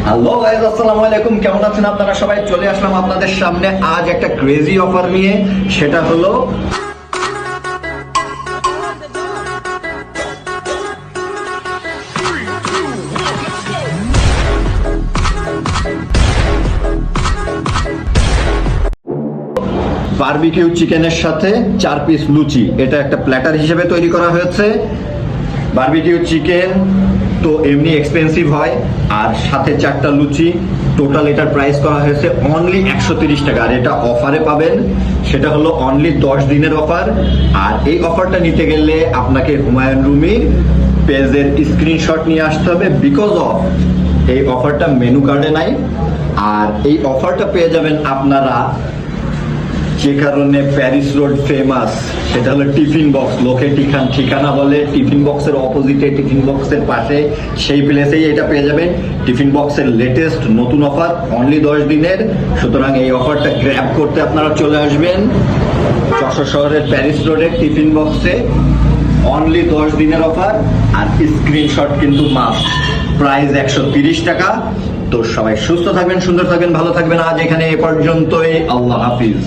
Hello guys, আসসালামু আলাইকুম। কেমন আছেন আপনারা সবাই? চলে আসলাম আপনাদের সামনে আজ একটা ক্রেজি অফার নিয়ে। সেটা হলো বারবিকিউ চিকেনের সাথে 4 পিস লুচি। এটা একটা প্ল্যাটার হিসেবে তৈরি করা হয়েছে। বারবিকিউ চিকেন তো এমনি এক্সপেন্সিভ হয়, আর সাথে 4টা লুচি। টোটাল এটার প্রাইস করা হয়েছে অনলি 130 টাকা। আর এটা অফারে পাবেন, সেটা হলো অনলি 10 দিনের অফার। আর এই অফারটা নিতে গেলে আপনাকে হুমায়ুন রুমির পেজের স্ক্রিনশট নিয়ে আসতে হবে, বিকজ অফ এই অফারটা মেনু কার্ডে নাই। আর এই অফারটা পেয়ে যাবেন আপনারা যে কারণে প্যারিস রোড ফেমাস, সেটা হলো টিফিন বক্স। লোকে ঠিকানা বলে টিফিন বক্সের অপোজিটে, টিফিন বক্সের পাশে, সেই প্লেসেই এটা পেয়ে যাবেন। টিফিন বক্সের লেটেস্ট নতুন অফার অনলি 10 দিনের। সুতরাং এই অফারটা গ্র্যাব করতে আপনারা চলে আসবেন যশোর শহরের প্যারিস রোডের টিফিন বক্সে। অনলি 10 দিনের অফার, আর স্ক্রিনশট কিন্তু মাস্ট। প্রাইস 130 টাকা। তো সবাই সুস্থ থাকবেন, সুন্দর থাকবেন, ভালো থাকবেন। আজ এখানে এ পর্যন্তই। আল্লাহ হাফিজ।